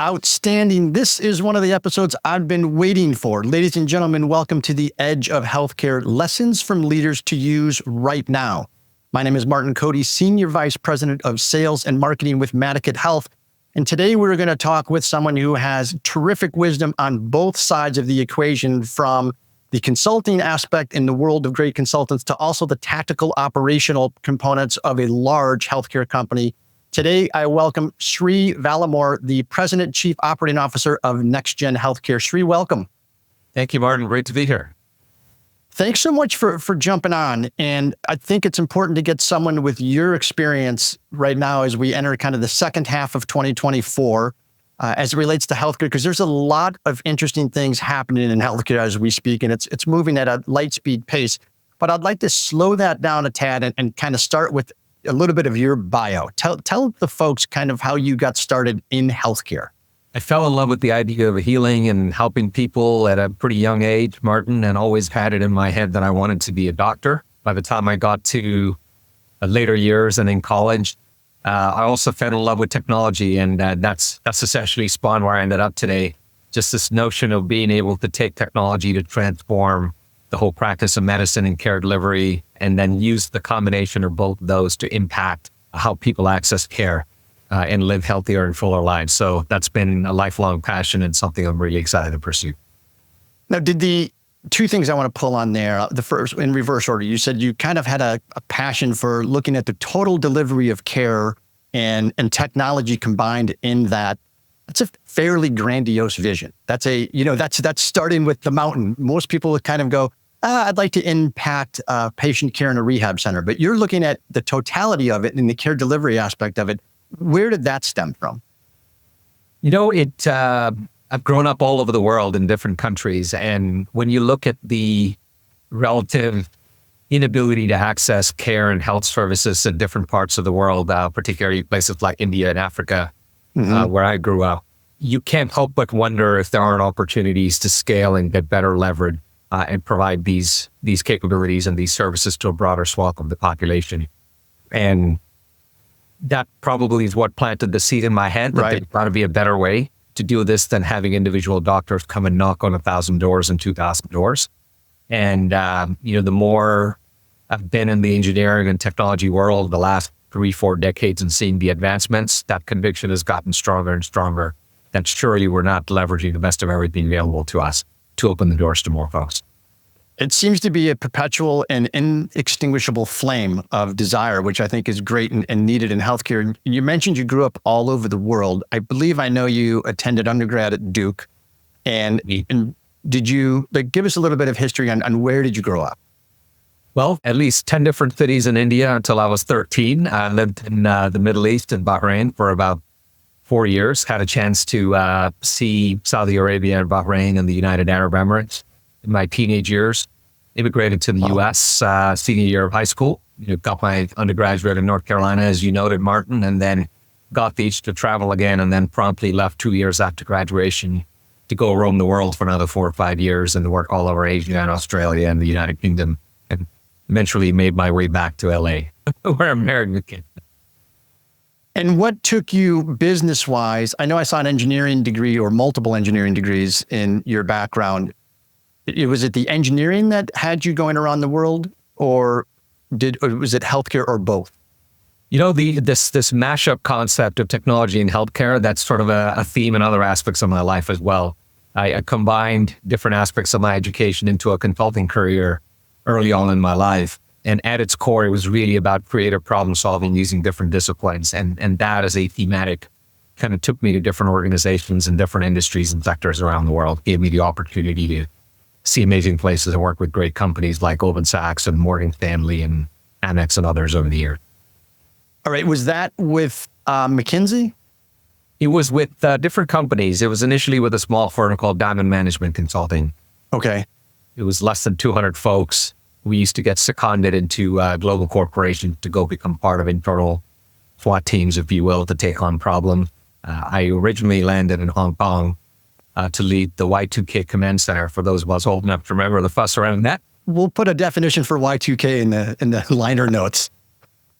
Outstanding. This is one of the episodes I've been waiting for. Ladies and gentlemen, welcome to the Edge of Healthcare, lessons from leaders to use right now. My name is Martin Cody, Senior Vice President of Sales and Marketing with Medicat Health. And today we're going to talk with someone who has terrific wisdom on both sides of the equation, from the consulting aspect in the world of great consultants to also the tactical operational components of a large healthcare company. Today, I welcome Sri Velamoor, the President Chief Operating Officer of NextGen Healthcare. Sri, welcome. Thank you, Martin. Great to be here. Thanks so much for jumping on. And I think it's important to get someone with your experience right now as we enter kind of the second half of 2024 as it relates to healthcare, because there's a lot of interesting things happening in healthcare as we speak, and it's moving at a light speed pace. But I'd like to slow that down a tad and kind of start with a little bit of your bio. Tell the folks kind of how you got started in healthcare. I fell in love with the idea of healing and helping people at a pretty young age, Martin, and always had it in my head that I wanted to be a doctor. By the time I got to later years and in college, I also fell in love with technology, and that's essentially spawned where I ended up today. Just this notion of being able to take technology to transform the whole practice of medicine and care delivery, and then use the combination of both of those to impact how people access care and live healthier and fuller lives. So that's been a lifelong passion and something I'm really excited to pursue. Now, did the two things I want to pull on there, the first in reverse order, you said you kind of had a passion for looking at the total delivery of care and technology combined in that. That's a fairly grandiose vision. That's starting with the mountain. Most people would kind of go, I'd like to impact patient care in a rehab center, but you're looking at the totality of it and the care delivery aspect of it. Where did that stem from? I've grown up all over the world in different countries. And when you look at the relative inability to access care and health services in different parts of the world, particularly places like India and Africa, where I grew up, you can't help but wonder if there aren't opportunities to scale and get better leverage and provide these capabilities and these services to a broader swath of the population. And that probably is what planted the seed in my head, that there's got to be a better way to do this than having individual doctors come and knock on 1,000 doors and 2,000 doors. And, the more I've been in the engineering and technology world the last 3-4 decades and seeing the advancements, that conviction has gotten stronger and stronger, that surely we're not leveraging the best of everything available to us to open the doors to more folks. It seems to be a perpetual and inextinguishable flame of desire, which I think is great and needed in healthcare. You mentioned you grew up all over the world. I believe I know you attended undergrad at Duke. And did you give us a little bit of history on where did you grow up? Well, at least 10 different cities in India until I was 13. I lived in the Middle East in Bahrain for about 4 years. Had a chance to see Saudi Arabia and Bahrain and the United Arab Emirates in my teenage years. Immigrated to the U.S. Senior year of high school. Got my undergraduate in North Carolina, as you noted, Martin, and then got the itch to travel again, and then promptly left 2 years after graduation to go roam the world for another 4 or 5 years and work all over Asia and Australia and the United Kingdom, and eventually made my way back to L.A., where I'm married with kids. And what took you business-wise? I know I saw an engineering degree or multiple engineering degrees in your background. Was it the engineering that had you going around the world, or was it healthcare, or both? This mashup concept of technology and healthcare, that's sort of a theme in other aspects of my life as well. I combined different aspects of my education into a consulting career early on in my life. And at its core, it was really about creative problem solving using different disciplines. And that as a thematic kind of took me to different organizations and different industries and sectors around the world, gave me the opportunity to see amazing places and work with great companies like Goldman Sachs and Morgan Stanley and Amex and others over the years. All right. Was that with McKinsey? It was with different companies. It was initially with a small firm called Diamond Management Consulting. Okay. It was less than 200 folks. We used to get seconded into global corporations to go become part of internal SWAT teams, if you will, to take on problems. I originally landed in Hong Kong to lead the Y2K Command Center, for those of us old enough to remember the fuss around that. We'll put a definition for Y2K in the liner notes.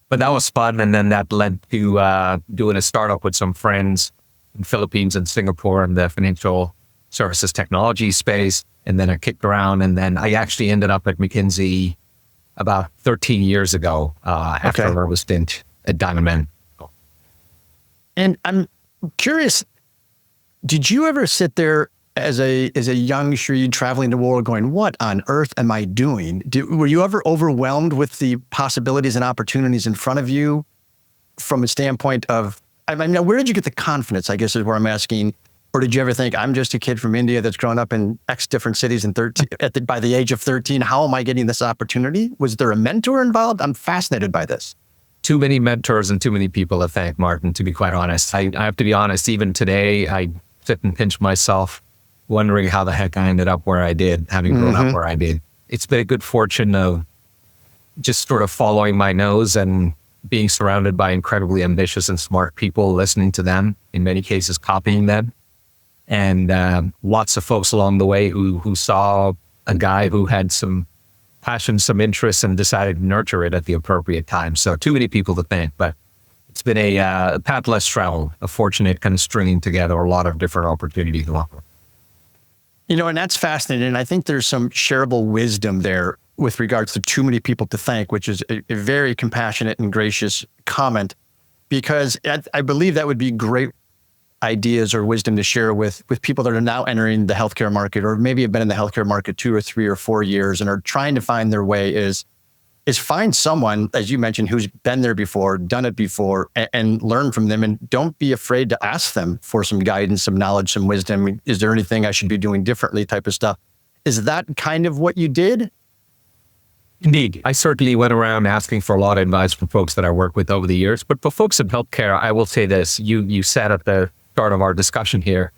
But that was fun, and then that led to doing a startup with some friends in Philippines and Singapore in the financial services technology space. And then I kicked around, and then I actually ended up at McKinsey about 13 years ago after I was stint at Diamond. And I'm curious, did you ever sit there as a young Shree traveling the world going, what on earth am I doing? Were you ever overwhelmed with the possibilities and opportunities in front of you from a standpoint of, I mean, where did you get the confidence, I guess is where I'm asking? Or did you ever think, I'm just a kid from India that's grown up in X different cities and by the age of 13, how am I getting this opportunity? Was there a mentor involved? I'm fascinated by this. Too many mentors and too many people to thank, Martin, to be quite honest. I have to be honest, even today, I sit and pinch myself, wondering how the heck I ended up where I did, having grown up where I did. It's been a good fortune of just sort of following my nose and being surrounded by incredibly ambitious and smart people, listening to them, in many cases copying them. And lots of folks along the way who saw a guy who had some passion, some interests, and decided to nurture it at the appropriate time. So too many people to thank, but it's been a path less traveled, a fortunate kind of stringing together a lot of different opportunities. You know, and that's fascinating. And I think there's some shareable wisdom there with regards to too many people to thank, which is a very compassionate and gracious comment, because I believe that would be great ideas or wisdom to share with people that are now entering the healthcare market, or maybe have been in the healthcare market 2 or 3 or 4 years and are trying to find their way, is find someone, as you mentioned, who's been there before, done it before, and learn from them. And don't be afraid to ask them for some guidance, some knowledge, some wisdom. Is there anything I should be doing differently type of stuff? Is that kind of what you did? Indeed. I certainly went around asking for a lot of advice from folks that I work with over the years. But for folks in healthcare, I will say this. You said at the start of our discussion here,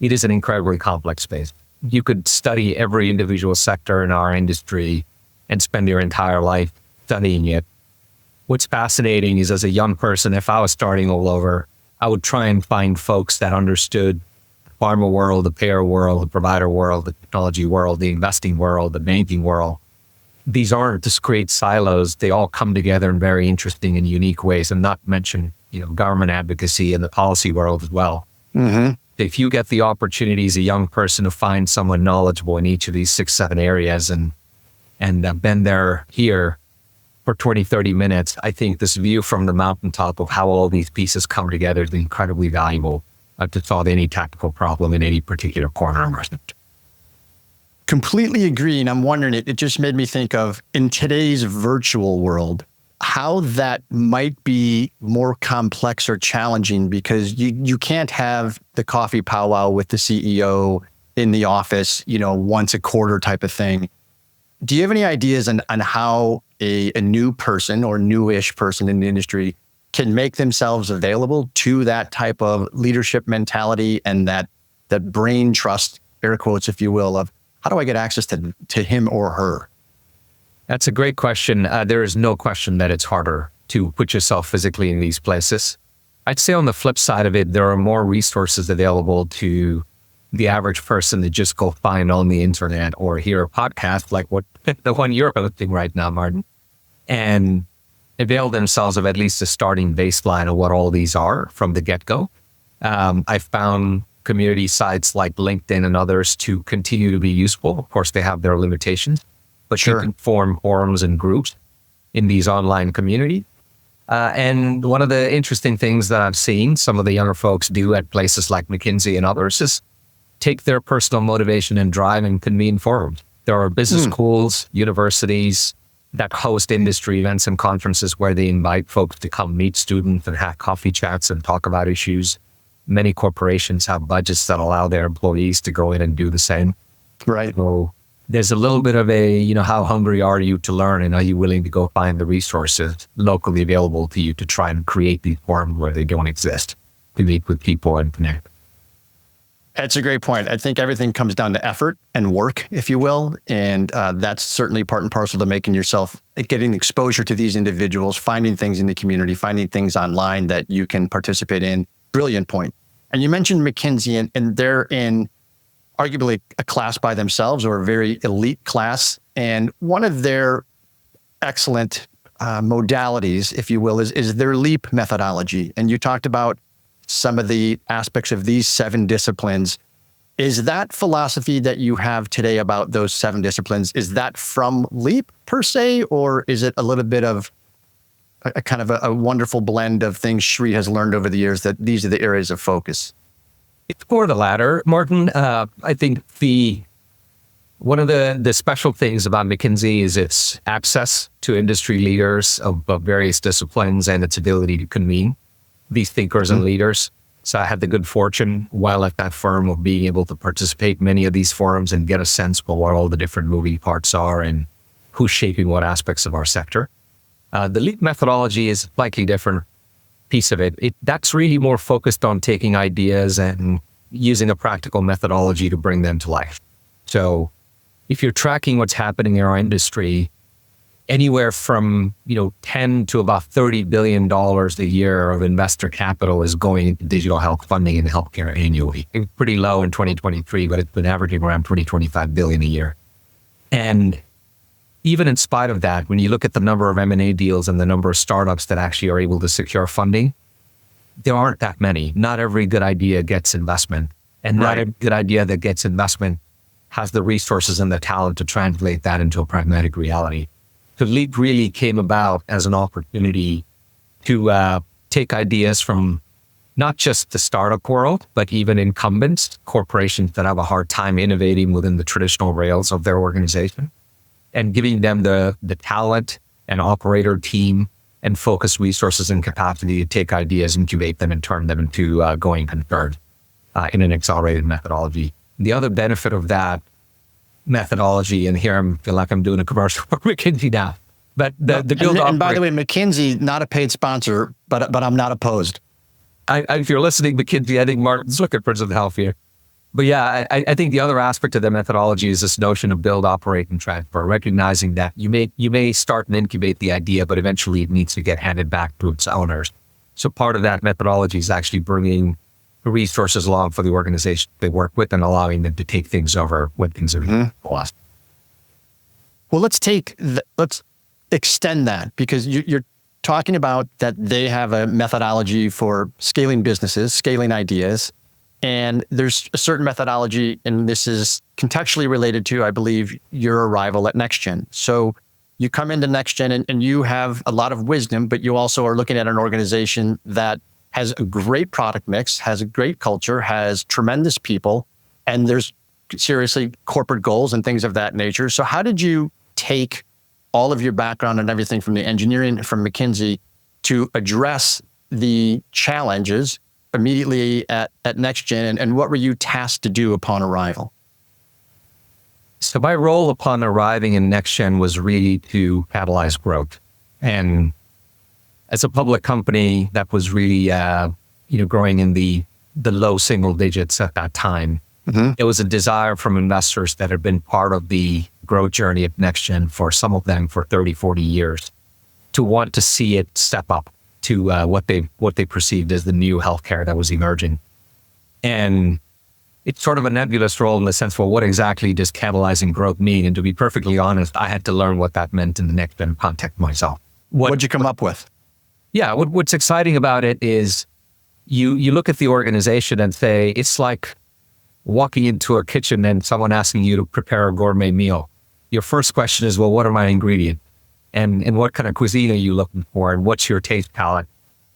it is an incredibly complex space. You could study every individual sector in our industry and spend your entire life studying it. What's fascinating is, as a young person, if I was starting all over, I would try and find folks that understood the pharma world, the payer world, the provider world, the technology world, the investing world, the banking world. These aren't discrete silos. They all come together in very interesting and unique ways, and not to mention, government advocacy and the policy world as well. If you get the opportunity as a young person to find someone knowledgeable in each of these 6, 7 areas and been there here for 20, 30 minutes, I think this view from the mountaintop of how all these pieces come together is incredibly valuable to solve any tactical problem in any particular corner of our sector. Completely agree. And I'm wondering, it just made me think of, in today's virtual world, how that might be more complex or challenging, because you can't have the coffee powwow with the CEO in the office, once a quarter type of thing. Do you have any ideas on how a new person or newish person in the industry can make themselves available to that type of leadership mentality and that brain trust, air quotes, if you will, of how do I get access to him or her? That's a great question. There is no question that it's harder to put yourself physically in these places. I'd say on the flip side of it, there are more resources available to the average person to just go find on the internet or hear a podcast like what the one you're hosting right now, Martin, and avail themselves of at least a starting baseline of what all these are from the get-go. I found community sites like LinkedIn and others to continue to be useful. Of course, they have their limitations, but you can form forums and groups in these online communities. And one of the interesting things that I've seen some of the younger folks do at places like McKinsey and others is take their personal motivation and drive and convene forums. There are business schools, universities that host industry events and conferences where they invite folks to come meet students and have coffee chats and talk about issues. Many corporations have budgets that allow their employees to go in and do the same. Right. So there's a little bit of a, how hungry are you to learn, and are you willing to go find the resources locally available to you to try and create these forums where they don't exist, to meet with people and connect. That's a great point. I think everything comes down to effort and work, if you will. And that's certainly part and parcel to making yourself, getting exposure to these individuals, finding things in the community, finding things online that you can participate in. Brilliant point. And you mentioned McKinsey, and they're in arguably a class by themselves, or a very elite class. And one of their excellent modalities, if you will, is their LEAP methodology. And you talked about some of the aspects of these 7 disciplines. Is that philosophy that you have today about those 7 disciplines, is that from Leap per se, or is it a little bit of a kind of a wonderful blend of things Shri has learned over the years that these are the areas of focus? It's more the latter, Martin. I think one of the special things about McKinsey is its access to industry leaders of various disciplines and its ability to convene these thinkers and leaders. So I had the good fortune while at that firm of being able to participate in many of these forums and get a sense for what all the different moving parts are and who's shaping what aspects of our sector. The LEAP methodology is a slightly different piece of it. That's really more focused on taking ideas and using a practical methodology to bring them to life. So if you're tracking what's happening in our industry, anywhere from 10 to about $30 billion a year of investor capital is going into digital health funding in healthcare annually. It's pretty low in 2023, but it's been averaging around 25 billion a year. And even in spite of that, when you look at the number of M&A deals and the number of startups that actually are able to secure funding, there aren't that many. Not every good idea gets investment. And not every good idea that gets investment has the resources and the talent to translate that into a pragmatic reality. So LEAP really came about as an opportunity to take ideas from not just the startup world, but even incumbents, corporations that have a hard time innovating within the traditional rails of their organization, and giving them the talent and operator team and focused resources and capacity to take ideas, incubate them, and turn them into going concern in an accelerated methodology. The other benefit of that methodology, and here I feel like I'm doing a commercial for McKinsey now, but the build and by the way, McKinsey, not a paid sponsor, but I'm not opposed. If you're listening, McKinsey, I think Martin's looking for some help here. But yeah, I think the other aspect of the methodology is this notion of build, operate, and transfer, recognizing that you may start and incubate the idea, but eventually it needs to get handed back to its owners. So part of that methodology is actually bringing resources along for the organization they work with and allowing them to take things over when things are lost. Well, let's extend that, because you're talking about that they have a methodology for scaling businesses, scaling ideas. And there's a certain methodology, and this is contextually related to, I believe, your arrival at NextGen. So you come into NextGen and you have a lot of wisdom, but you also are looking at an organization that has a great product mix, has a great culture, has tremendous people, and there's seriously corporate goals and things of that nature. So how did you take all of your background and everything from the engineering from McKinsey to address the challenges immediately at NextGen, and what were you tasked to do upon arrival? So my role upon arriving in NextGen was really to catalyze growth. And as a public company that was really growing in the low single digits at that time, it was a desire from investors that had been part of the growth journey at NextGen for some of them for 30, 40 years to want to see it step up to what they perceived as the new healthcare that was emerging. And it's sort of a nebulous role in the sense, well, what exactly does catalyzing growth mean? And to be perfectly honest, I had to learn what that meant in the NextGen context myself. What'd you come up with? Yeah, what's exciting about it is you look at the organization and say, it's like walking into a kitchen and someone asking you to prepare a gourmet meal. Your first question is, well, what are my ingredients? And what kind of cuisine are you looking for? And what's your taste palette?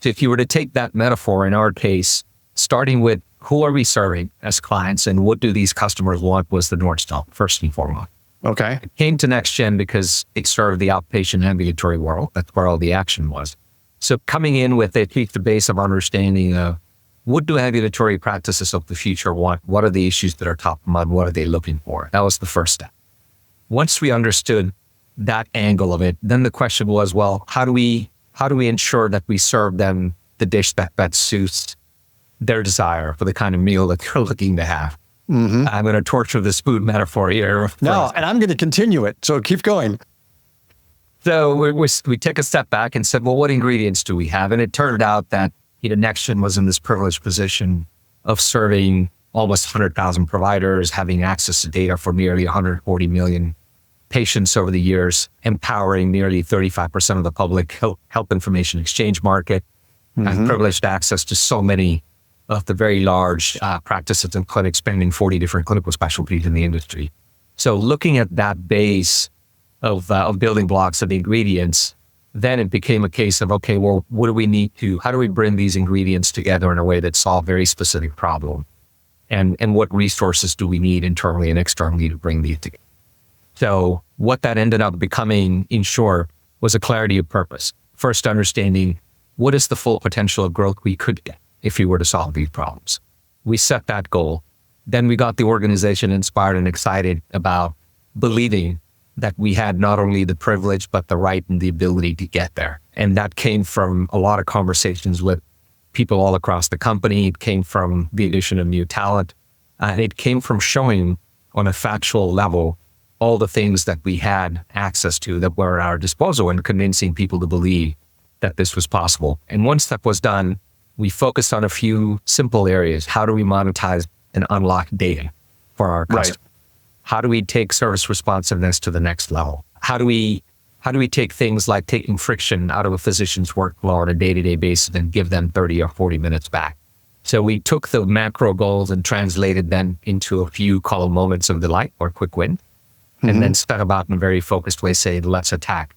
So if you were to take that metaphor in our case, starting with who are we serving as clients and what do these customers want was the North Star, first and foremost. Okay. It came to NextGen because it served the outpatient ambulatory world. That's where all the action was. So coming in with at least the base of understanding of what do ambulatory practices of the future want? What are the issues that are top of mind? What are they looking for? That was the first step. Once we understood that angle of it, then the question was, well, how do we ensure that we serve them the dish that suits their desire for the kind of meal that they're looking to have? I'm going to torture this food metaphor here. No, and I'm going to continue it. So keep going. So we took a step back and said, well, what ingredients do we have? And it turned out that NextGen was in this privileged position of serving almost 100,000 providers, having access to data for nearly 140 million patients over the years, empowering nearly 35% of the public health information exchange market, and privileged access to so many of the very large practices and clinics spanning 40 different clinical specialties in the industry. So looking at that base of building blocks of the ingredients, then it became a case of, okay, well, what do we need to, how do we bring these ingredients together in a way that solve very specific problem? And what resources do we need internally and externally to bring these together? So what that ended up becoming, in short, was a clarity of purpose. First, understanding what is the full potential of growth we could get if we were to solve these problems. We set that goal. Then we got the organization inspired and excited about believing that we had not only the privilege, but the right and the ability to get there. And that came from a lot of conversations with people all across the company. It came from the addition of new talent. And it came from showing on a factual level all the things that we had access to that were at our disposal and convincing people to believe that this was possible. And once that was done, we focused on a few simple areas. How do we monetize and unlock data for our customers? Right. How do we take service responsiveness to the next level? How do we take things like taking friction out of a physician's workflow on a day-to-day basis and give them 30 or 40 minutes back? So we took the macro goals and translated them into a few call moments of delight or quick win, and then set about in a very focused way, saying, let's attack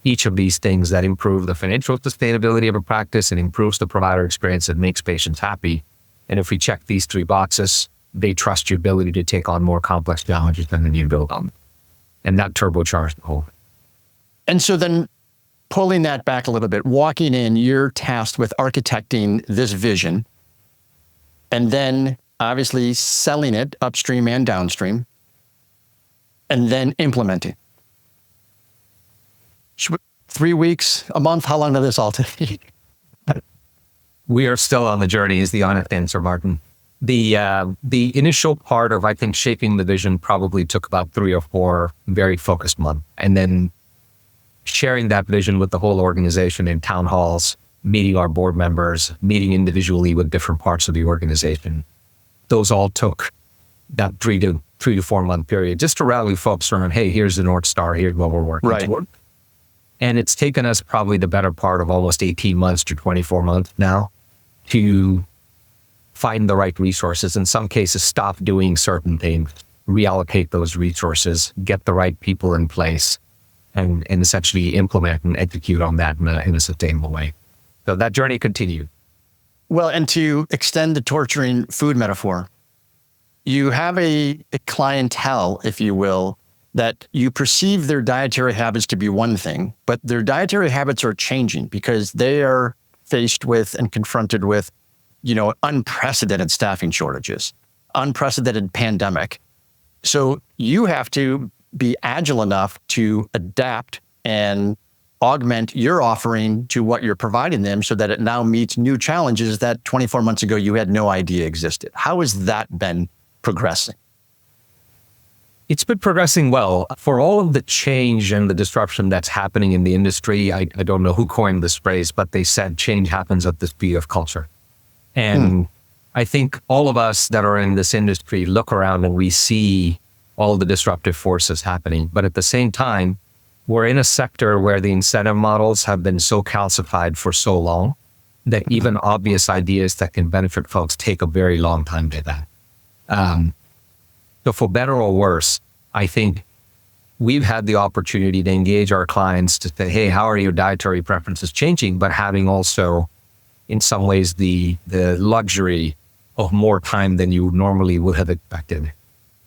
each of these things that improve the financial sustainability of a practice and improves the provider experience and makes patients happy. And if we check these three boxes, they trust your ability to take on more complex challenges than you build on. And that turbocharged the whole thing. And so then pulling that back a little bit, walking in, you're tasked with architecting this vision and then obviously selling it upstream and downstream and then implementing. 3 weeks, a month, how long did this all take? We are still on the journey is the honest answer, Martin. The initial part of, I think, shaping the vision probably took about 3 or 4 very focused months. And then sharing that vision with the whole organization in town halls, meeting our board members, meeting individually with different parts of the organization. Those all took that 3 to 4 month period just to rally folks around, hey, here's the North Star, here's what we're working toward. And it's taken us probably the better part of almost 18 months to 24 months now to find the right resources. In some cases, stop doing certain things, reallocate those resources, get the right people in place, and essentially implement and execute on that in a sustainable way. So that journey continued. Well, and to extend the torturing food metaphor, you have a clientele, if you will, that you perceive their dietary habits to be one thing, but their dietary habits are changing because they are faced with and confronted with, unprecedented staffing shortages, unprecedented pandemic. So you have to be agile enough to adapt and augment your offering to what you're providing them so that it now meets new challenges that 24 months ago you had no idea existed. How has that been progressing? It's been progressing well. For all of the change and the disruption that's happening in the industry, I don't know who coined this phrase, but they said change happens at the speed of culture. And I think all of us that are in this industry look around and we see all the disruptive forces happening. But at the same time, we're in a sector where the incentive models have been so calcified for so long that even obvious ideas that can benefit folks take a very long time to that. So for better or worse, I think we've had the opportunity to engage our clients to say, hey, how are your dietary preferences changing? But having also, in some ways, the luxury of more time than you normally would have expected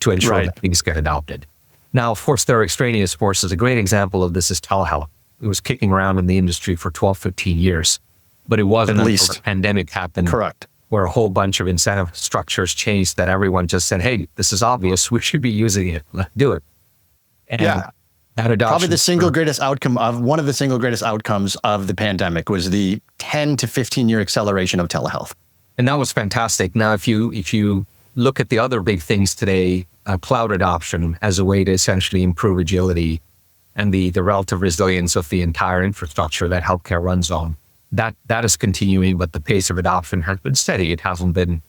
to ensure that things get adopted. Now, of course, there are extraneous forces. A great example of this is telehealth. It was kicking around in the industry for 12, 15 years, but it wasn't until the pandemic happened. Correct. Where a whole bunch of incentive structures changed that everyone just said, hey, this is obvious. We should be using it. Let's do it. And that adoption. Probably the single greatest outcome of one of the single greatest outcomes of the pandemic was the 10 to 15 year acceleration of telehealth. And that was fantastic. Now, if you look at the other big things today, cloud adoption as a way to essentially improve agility and the relative resilience of the entire infrastructure that healthcare runs on. That is continuing, but the pace of adoption has been steady. It hasn't been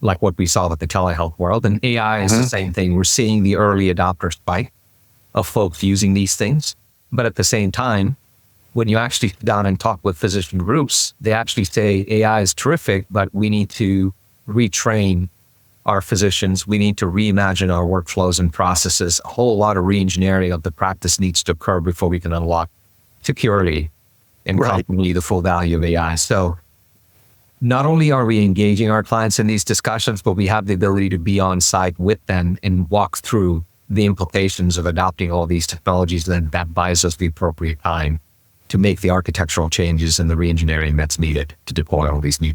like what we saw with the telehealth world. And AI is the same thing. We're seeing the early adopter spike of folks using these things. But at the same time, when you actually sit down and talk with physician groups, they actually say AI is terrific, but we need to retrain our physicians. We need to reimagine our workflows and processes. A whole lot of reengineering of the practice needs to occur before we can unlock security and completely the full value of AI. So not only are we engaging our clients in these discussions, but we have the ability to be on site with them and walk through the implications of adopting all these technologies. Then that buys us the appropriate time to make the architectural changes and the reengineering that's needed to deploy all these new.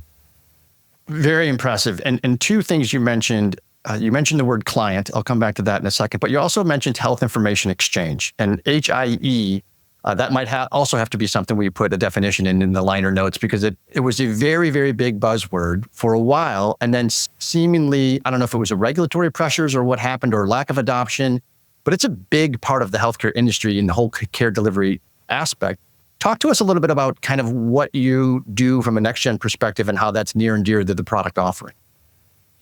Very impressive. And two things you mentioned the word client. I'll come back to that in a second, but you also mentioned health information exchange and HIE. That might also have to be something we put a definition in the liner notes, because it was a very, very big buzzword for a while. And then seemingly, I don't know if it was a regulatory pressures or what happened or lack of adoption, but it's a big part of the healthcare industry and the whole care delivery aspect. Talk to us a little bit about kind of what you do from a NextGen perspective and how that's near and dear to the product offering.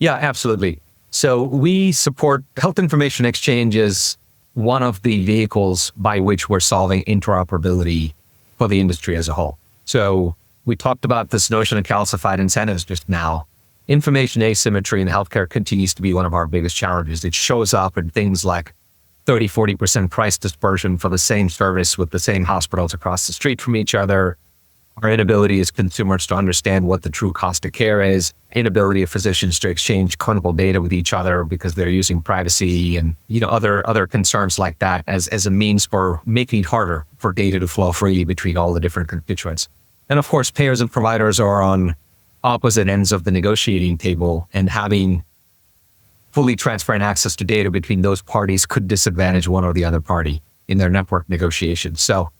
Yeah, absolutely. So we support health information exchanges, one of the vehicles by which we're solving interoperability for the industry as a whole. So we talked about this notion of calcified incentives just now. Information asymmetry in healthcare continues to be one of our biggest challenges. It shows up in things like 30-40% price dispersion for the same service with the same hospitals across the street from each other. Our inability as consumers to understand what the true cost of care is, inability of physicians to exchange clinical data with each other because they're using privacy and other concerns like that as a means for making it harder for data to flow freely between all the different constituents. And of course, payers and providers are on opposite ends of the negotiating table, and having fully transparent access to data between those parties could disadvantage one or the other party in their network negotiations. So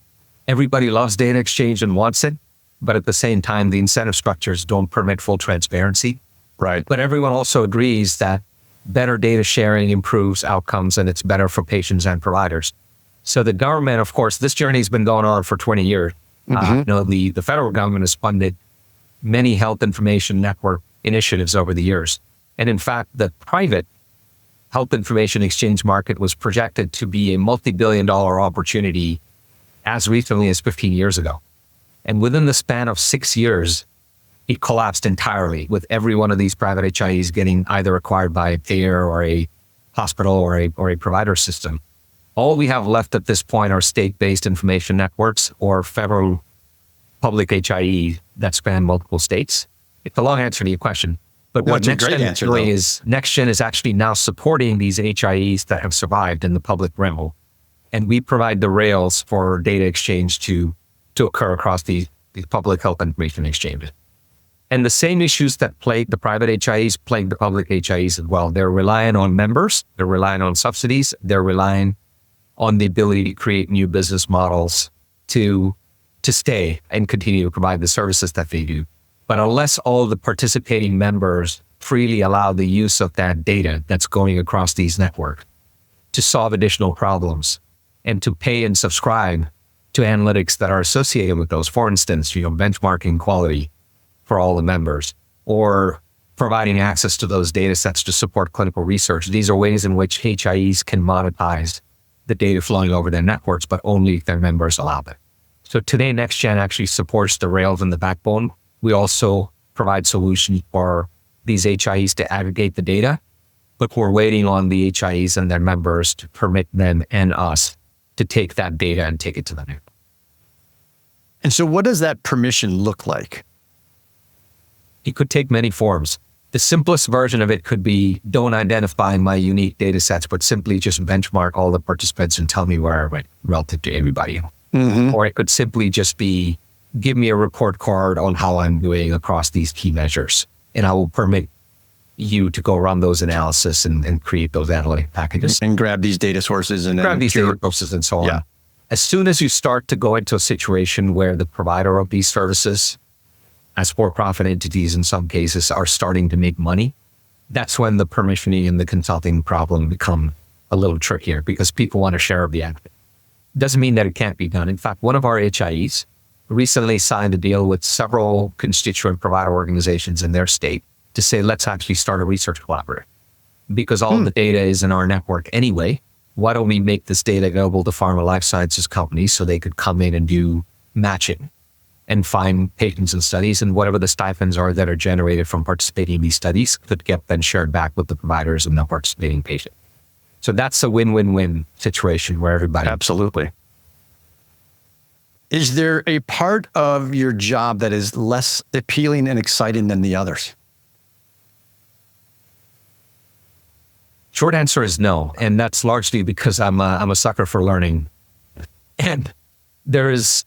everybody loves data exchange and wants it, but at the same time, the incentive structures don't permit full transparency. Right. But everyone also agrees that better data sharing improves outcomes, and it's better for patients and providers. So the government, of course, this journey has been going on for 20 years. The federal government has funded many health information network initiatives over the years. And in fact, the private health information exchange market was projected to be a multi-billion-dollar opportunity as recently as 15 years ago. And within the span of 6 years, it collapsed entirely, with every one of these private HIEs getting either acquired by a payer or a hospital or a provider system. All we have left at this point are state-based information networks or federal public HIE that span multiple states. It's a long answer to your question. But what NextGen is doing is NextGen is actually now supporting these HIEs that have survived in the public realm. And we provide the rails for data exchange to occur across these public health information exchanges. And the same issues that plague the private HIEs plague the public HIEs as well. They're relying on members, they're relying on subsidies, they're relying on the ability to create new business models to stay and continue to provide the services that they do. But unless all the participating members freely allow the use of that data that's going across these networks to solve additional problems and to pay and subscribe to analytics that are associated with those, for instance, benchmarking quality for all the members or providing access to those data sets to support clinical research. These are ways in which HIEs can monetize the data flowing over their networks, but only if their members allow it. So today, NextGen actually supports the rails and the backbone. We also provide solutions for these HIEs to aggregate the data, but we're waiting on the HIEs and their members to permit them and us to take that data and take it to the network. And so what does that permission look like? It could take many forms. The simplest version of it could be, don't identify my unique data sets, but simply just benchmark all the participants and tell me where I went relative to everybody else. Or it could simply just be, give me a report card on how I'm doing across these key measures, and I will permit you to go run those analysis and create those analytic packages. And grab these data sources and grab these data sources and so on. Yeah. As soon as you start to go into a situation where the provider of these services, as for-profit entities in some cases, are starting to make money, that's when the permissioning and the consulting problem become a little trickier, because people want a share of the act. Doesn't mean that it can't be done. In fact, one of our HIEs recently signed a deal with several constituent provider organizations in their state to say, let's actually start a research collaborative. Because all the data is in our network anyway, why don't we make this data available to pharma life sciences companies so they could come in and do matching and find patients and studies, and whatever the stipends are that are generated from participating in these studies could get then shared back with the providers and the participating patient. So that's a win-win-win situation where everybody. Absolutely. Is there a part of your job that is less appealing and exciting than the others? Short answer is no. And that's largely because I'm a sucker for learning. And there is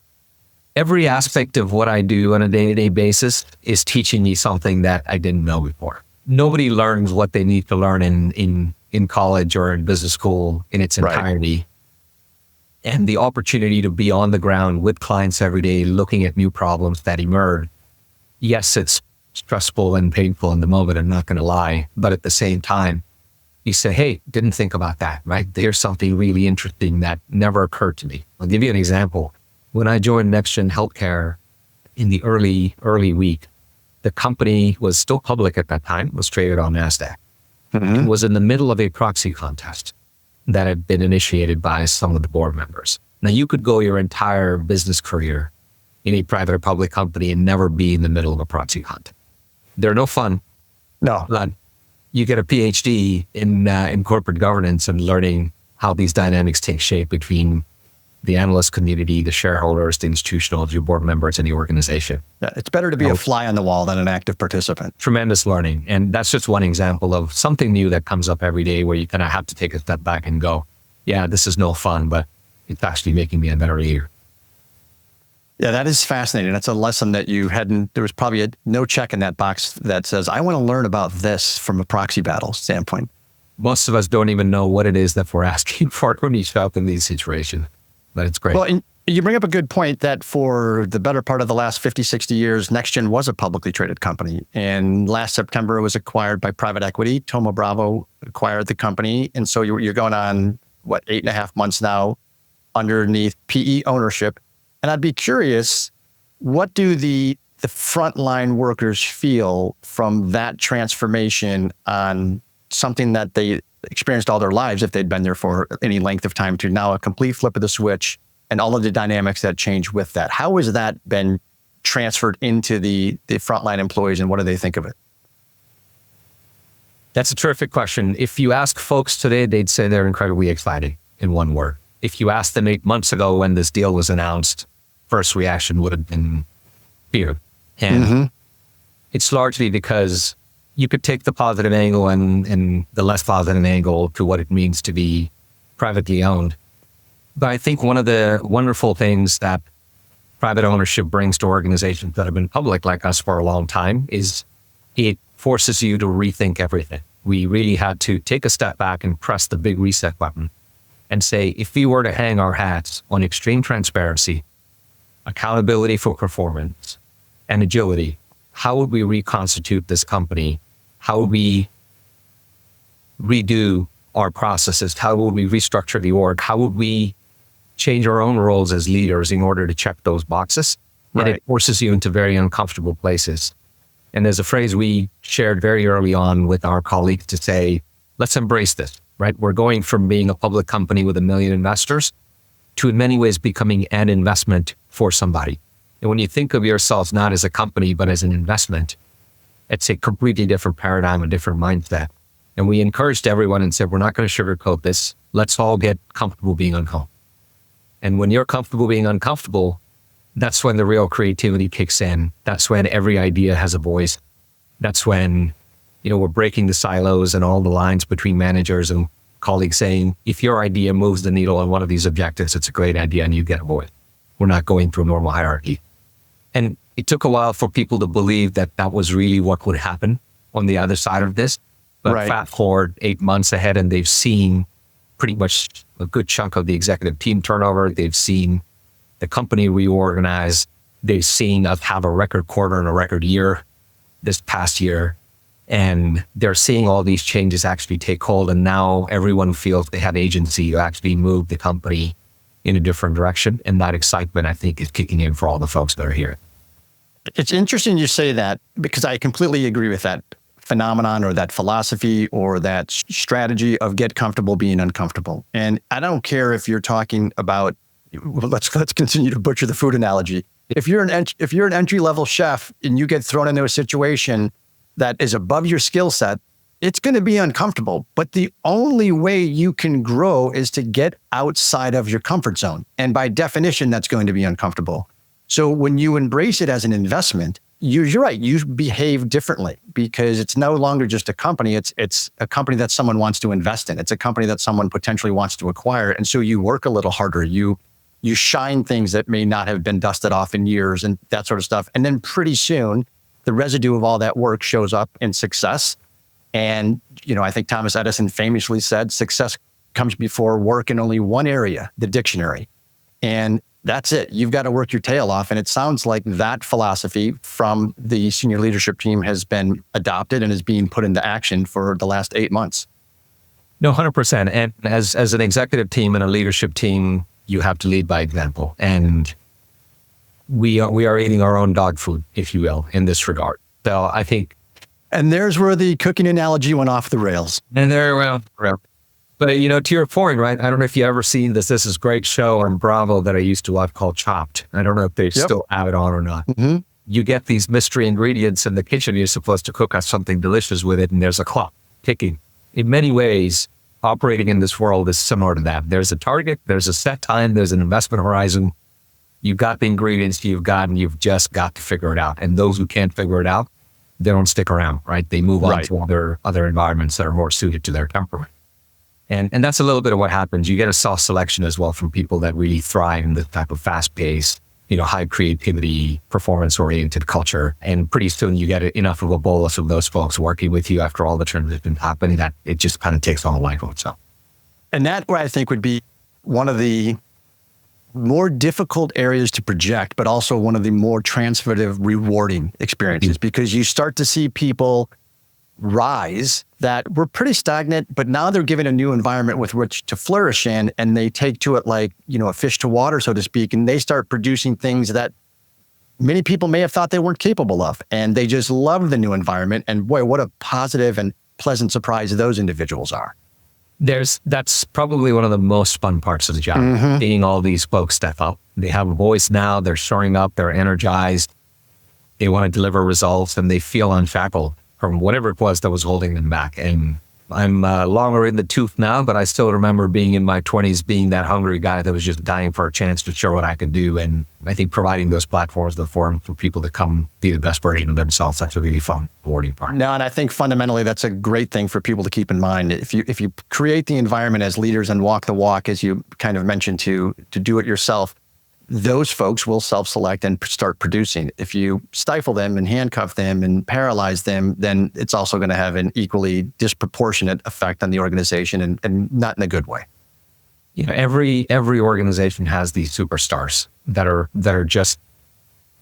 every aspect of what I do on a day-to-day basis is teaching me something that I didn't know before. Nobody learns what they need to learn in college or in business school in its entirety. Right. And the opportunity to be on the ground with clients every day, looking at new problems that emerge. Yes, it's stressful and painful in the moment, I'm not going to lie. But at the same time, you say, hey, didn't think about that, right? There's something really interesting that never occurred to me. I'll give you an example. When I joined NextGen Healthcare in the early week, the company was still public at that time, was traded on NASDAQ. Mm-hmm. It was in the middle of a proxy contest that had been initiated by some of the board members. Now, you could go your entire business career in a private or public company and never be in the middle of a proxy contest. They're no fun. No. None. You get a PhD in corporate governance and learning how these dynamics take shape between the analyst community, the shareholders, the institutionals, your board members, and the organization. Yeah, it's better to be a fly on the wall than an active participant. Tremendous learning. And that's just one example of something new that comes up every day where you kind of have to take a step back and go, yeah, this is no fun, but it's actually making me a better leader. Yeah, that is fascinating. That's a lesson that you hadn't, there was probably no check in that box that says, I want to learn about this from a proxy battle standpoint. Most of us don't even know what it is that we're asking for when you show up in these situations, but it's great. Well, and you bring up a good point that for the better part of the last 50, 60 years, NextGen was a publicly traded company. And last September, it was acquired by private equity. Thoma Bravo acquired the company. And so you're going on, 8.5 months now underneath PE ownership. And I'd be curious, what do the frontline workers feel from that transformation on something that they experienced all their lives, if they'd been there for any length of time, to now a complete flip of the switch and all of the dynamics that change with that? How has that been transferred into the frontline employees, and what do they think of it? That's a terrific question. If you ask folks today, they'd say they're incredibly excited in one word. If you asked them 8 months ago when this deal was announced, first reaction would have been fear. And it's largely because you could take the positive angle and the less positive angle to what it means to be privately owned. But I think one of the wonderful things that private ownership brings to organizations that have been public like us for a long time is it forces you to rethink everything. We really had to take a step back and press the big reset button and say, if we were to hang our hats on extreme transparency, accountability for performance, and agility, how would we reconstitute this company? How would we redo our processes? How would we restructure the org? How would we change our own roles as leaders in order to check those boxes? Right. And it forces you into very uncomfortable places. And there's a phrase we shared very early on with our colleagues to say, let's embrace this, right? We're going from being a public company with 1 million investors to in many ways becoming an investment for somebody. And when you think of yourself not as a company, but as an investment, it's a completely different paradigm, a different mindset. And we encouraged everyone and said, we're not going to sugarcoat this. Let's all get comfortable being uncomfortable. And when you're comfortable being uncomfortable, that's when the real creativity kicks in. That's when every idea has a voice. That's when, we're breaking the silos and all the lines between managers and colleagues saying, if your idea moves the needle on one of these objectives, it's a great idea and you get a voice. We're not going through a normal hierarchy. And it took a while for people to believe that that was really what would happen on the other side of this. But fast forward 8 months ahead and they've seen pretty much a good chunk of the executive team turnover. They've seen the company reorganize. They've seen us have a record quarter and a record year this past year. And they're seeing all these changes actually take hold. And now everyone feels they have agency to actually move the company in a different direction. And that excitement, I think, is kicking in for all the folks that are here. It's interesting you say that, because I completely agree with that phenomenon or that philosophy or that strategy of get comfortable being uncomfortable. And I don't care if you're talking about, let's continue to butcher the food analogy. If you're an entry level chef and you get thrown into a situation that is above your skill set, it's going to be uncomfortable. But the only way you can grow is to get outside of your comfort zone. And by definition, that's going to be uncomfortable. So when you embrace it as an investment, you're right, you behave differently because it's no longer just a company. It's a company that someone wants to invest in. It's a company that someone potentially wants to acquire. And so you work a little harder. You shine things that may not have been dusted off in years and that sort of stuff. And then pretty soon, the residue of all that work shows up in success. And, I think Thomas Edison famously said, success comes before work in only one area, the dictionary. And that's it. You've got to work your tail off. And it sounds like that philosophy from the senior leadership team has been adopted and is being put into action for the last 8 months. No, 100%. And as an executive team and a leadership team, you have to lead by example. And we are eating our own dog food, if you will, in this regard. So I think. And there's where the cooking analogy went off the rails. And there, well. But, to your point, right? I don't know if you ever seen this. This is a great show on Bravo that I used to watch called Chopped. I don't know if they still have it on or not. Mm-hmm. You get these mystery ingredients in the kitchen. You're supposed to cook up something delicious with it. And there's a clock ticking. In many ways, operating in this world is similar to that. There's a target. There's a set time. There's an investment horizon. You've got the ingredients and you've just got to figure it out. And those who can't figure it out, they don't stick around, right? They move on to other environments that are more suited to their temperament. And that's a little bit of what happens. You get a soft selection as well from people that really thrive in this type of fast-paced, high creativity, performance-oriented culture. And pretty soon you get enough of a bolus of those folks working with you after all the transition happening that it just kind of takes on a life of itself. And that, what I think would be one of the more difficult areas to project, but also one of the more transformative, rewarding experiences, because you start to see people rise that were pretty stagnant, but now they're given a new environment with which to flourish in, and they take to it like, a fish to water, so to speak, and they start producing things that many people may have thought they weren't capable of, and they just love the new environment. And boy, what a positive and pleasant surprise those individuals are. That's probably one of the most fun parts of the job, seeing all these folks step up. They have a voice now, they're showing up, they're energized, they want to deliver results, and they feel unshackled from whatever it was that was holding them back. And I'm longer in the tooth now, but I still remember being in my 20s, being that hungry guy that was just dying for a chance to show what I could do. And I think providing those platforms, the forum for people to come be the best version of themselves, that's a really fun, rewarding part. No, and I think fundamentally that's a great thing for people to keep in mind. If you create the environment as leaders and walk the walk, as you kind of mentioned, to do it yourself, those folks will self-select and start producing. If you stifle them and handcuff them and paralyze them, then it's also going to have an equally disproportionate effect on the organization and not in a good way. Every organization has these superstars that are just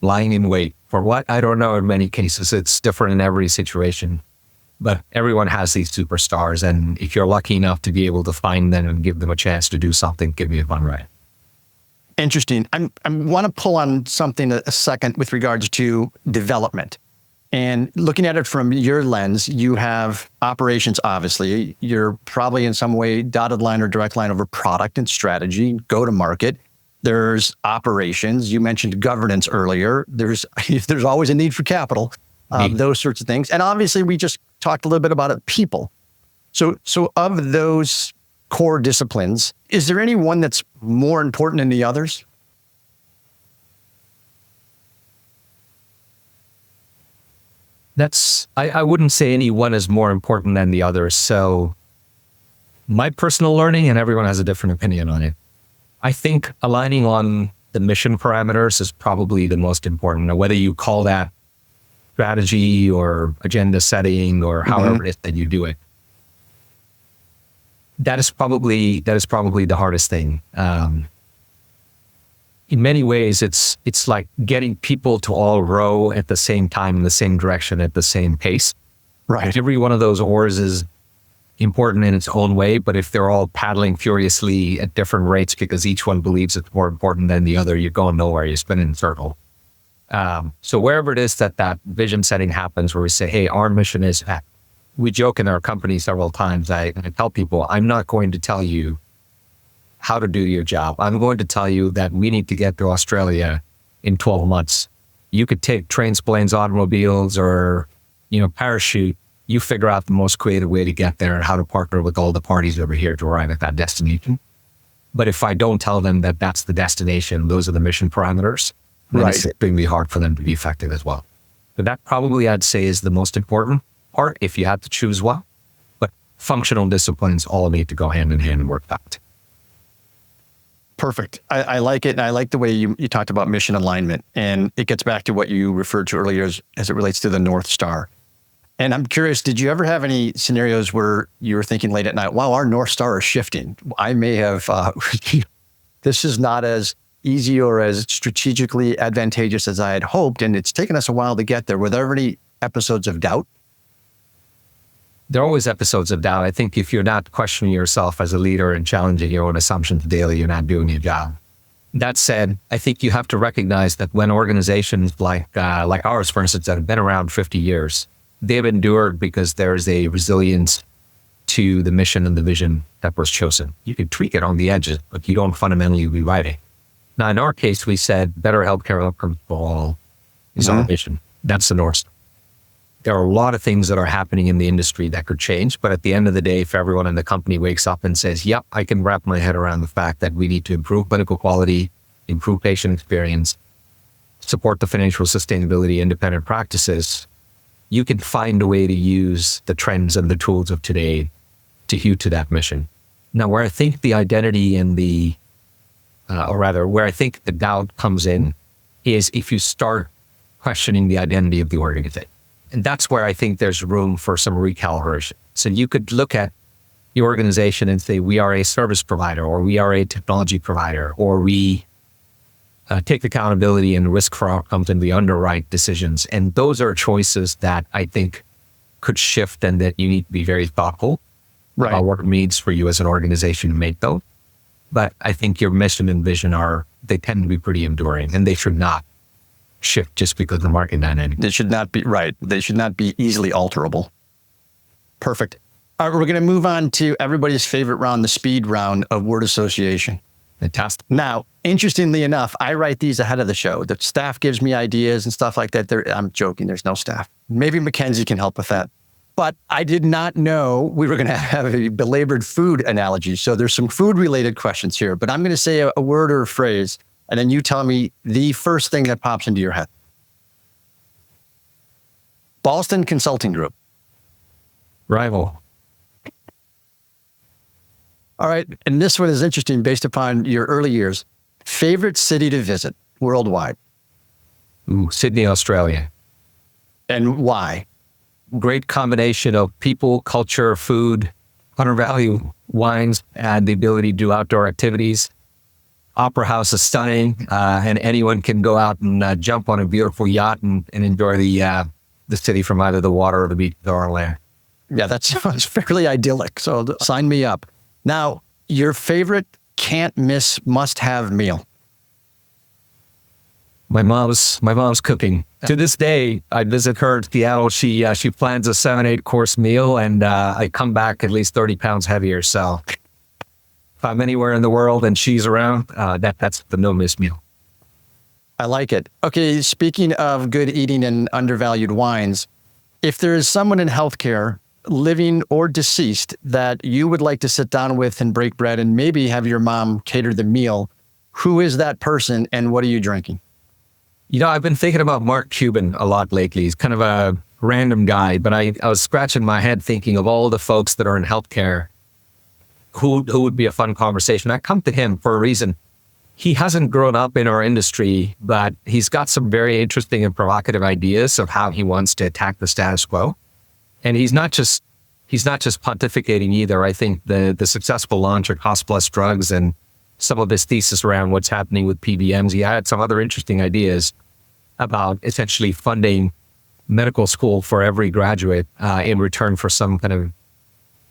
lying in wait for what? I don't know. In many cases, it's different in every situation, but everyone has these superstars. And if you're lucky enough to be able to find them and give them a chance to do something, give me a fun ride. Interesting. I want to pull on something a second with regards to development. And looking at it from your lens, you have operations, obviously. You're probably in some way dotted line or direct line over product and strategy, go to market. There's operations. You mentioned governance earlier. There's always a need for capital, those sorts of things. And obviously, we just talked a little bit about it, people. So of those core disciplines, is there any one that's more important than the others? I wouldn't say any one is more important than the other. So my personal learning, and everyone has a different opinion on it, I think aligning on the mission parameters is probably the most important. Now, whether you call that strategy or agenda setting or however it is that you do it, that is probably the hardest thing. In many ways, it's like getting people to all row at the same time in the same direction at the same pace. Right. Every one of those oars is important in its own way, but if they're all paddling furiously at different rates because each one believes it's more important than the other, you're going nowhere. You're spinning in a circle. So wherever it is that vision setting happens, where we say, hey, our mission is X. We joke in our company several times. I tell people, I'm not going to tell you how to do your job. I'm going to tell you that we need to get to Australia in 12 months. You could take trains, planes, automobiles, or, parachute. You figure out the most creative way to get there and how to partner with all the parties over here to arrive at that destination. But if I don't tell them that that's the destination, those are the mission parameters, then it's going to be hard for them to be effective as well. But that probably, I'd say, is the most important part if you had to choose one. But functional disciplines all need to go hand in hand and work out. Perfect. I like it. And I like the way you talked about mission alignment. And it gets back to what you referred to earlier as it relates to the North Star. And I'm curious, did you ever have any scenarios where you were thinking late at night, wow, our North Star is shifting. I may have, this is not as easy or as strategically advantageous as I had hoped. And it's taken us a while to get there. Were there any episodes of doubt? There are always episodes of doubt. I think if you're not questioning yourself as a leader and challenging your own assumptions daily, you're not doing your job. That said, I think you have to recognize that when organizations like ours, for instance, that have been around 50 years, they've endured because there's a resilience to the mission and the vision that was chosen. You can tweak it on the edges, but you don't fundamentally rewrite it. Now, in our case, we said better healthcare outcomes for all is our mission. That's the North Star. There are a lot of things that are happening in the industry that could change, but at the end of the day, if everyone in the company wakes up and says, yep, I can wrap my head around the fact that we need to improve clinical quality, improve patient experience, support the financial sustainability, independent practices, you can find a way to use the trends and the tools of today to hew to that mission. Now, where I think the identity and where I think the doubt comes in is if you start questioning the identity of the organization. And that's where I think there's room for some recalibration. So you could look at the organization and say, we are a service provider, or we are a technology provider, or we take accountability and risk for outcomes and we underwrite decisions. And those are choices that I think could shift and that you need to be very thoughtful about what it means for you as an organization to make those. But I think your mission and vision they tend to be pretty enduring, and they should not shift just because the market dynamic. They should not be They should not be easily alterable. Perfect. All right, we're going to move on to everybody's favorite round, the speed round of word association. Fantastic. Now, interestingly enough, I write these ahead of the show. The staff gives me ideas and stuff like that. I'm joking. There's no staff. Maybe Mackenzie can help with that. But I did not know we were going to have a belabored food analogy. So there's some food related questions here, but I'm going to say a word or a phrase, and then you tell me the first thing that pops into your head. Boston Consulting Group. Rival. All right. And this one is interesting based upon your early years. Favorite city to visit worldwide? Sydney, Australia. And why? Great combination of people, culture, food, undervalued wines, and the ability to do outdoor activities. Opera House is stunning, and anyone can go out and jump on a beautiful yacht and enjoy the city from either the water or the beach or land. Yeah, that sounds fairly idyllic. So sign me up. Now, your favorite can't miss must-have meal? My mom's cooking. To this day, I visit her in Seattle. She plans a 7-8 course meal, and I come back at least 30 pounds heavier. So if I'm anywhere in the world and she's around, that's the no miss meal. I like it. Okay, speaking of good eating and undervalued wines, if there is someone in healthcare, living or deceased, that you would like to sit down with and break bread and maybe have your mom cater the meal, who is that person and what are you drinking? I've been thinking about Mark Cuban a lot lately. He's kind of a random guy, but I was scratching my head thinking of all the folks that are in healthcare, who would be a fun conversation. I come to him for a reason. He hasn't grown up in our industry, but he's got some very interesting and provocative ideas of how he wants to attack the status quo. And he's not just pontificating either. I think the successful launch of cost plus drugs and some of his thesis around what's happening with PBMs, he had some other interesting ideas about essentially funding medical school for every graduate in return for some kind of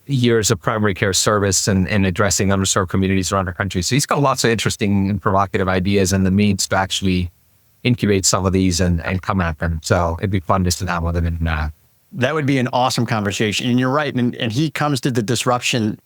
years of primary care service and addressing underserved communities around the country. So he's got lots of interesting and provocative ideas and the means to actually incubate some of these and come at them. So it'd be fun to sit down with him. That would be an awesome conversation. And you're right. And he comes to the disruption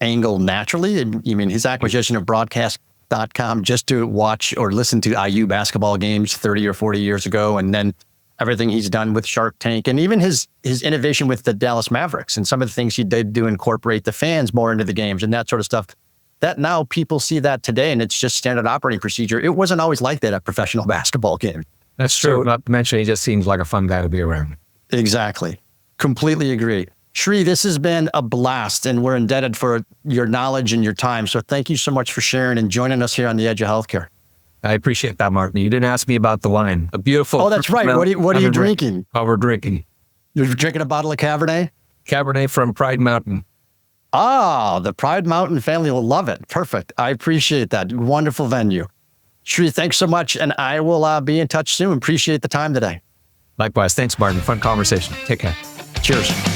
angle naturally. I mean, his acquisition of broadcast.com just to watch or listen to IU basketball games 30 or 40 years ago. And then everything he's done with Shark Tank and even his innovation with the Dallas Mavericks and some of the things he did to incorporate the fans more into the games and that sort of stuff. That now people see that today and it's just standard operating procedure. It wasn't always like that at professional basketball games. That's true. Not to mention, he just seems like a fun guy to be around. Exactly. Completely agree. Shri, this has been a blast and we're indebted for your knowledge and your time. So thank you so much for sharing and joining us here on the Edge of Healthcare. I appreciate that, Martin. You didn't ask me about the wine. A beautiful. Oh, that's right. What are you drinking? Oh, we're drinking. You're drinking a bottle of Cabernet? Cabernet from Pride Mountain. Ah, the Pride Mountain family will love it. Perfect. I appreciate that. Wonderful venue. Shri, thanks so much. And I will be in touch soon. Appreciate the time today. Likewise. Thanks, Martin. Fun conversation. Take care. Cheers.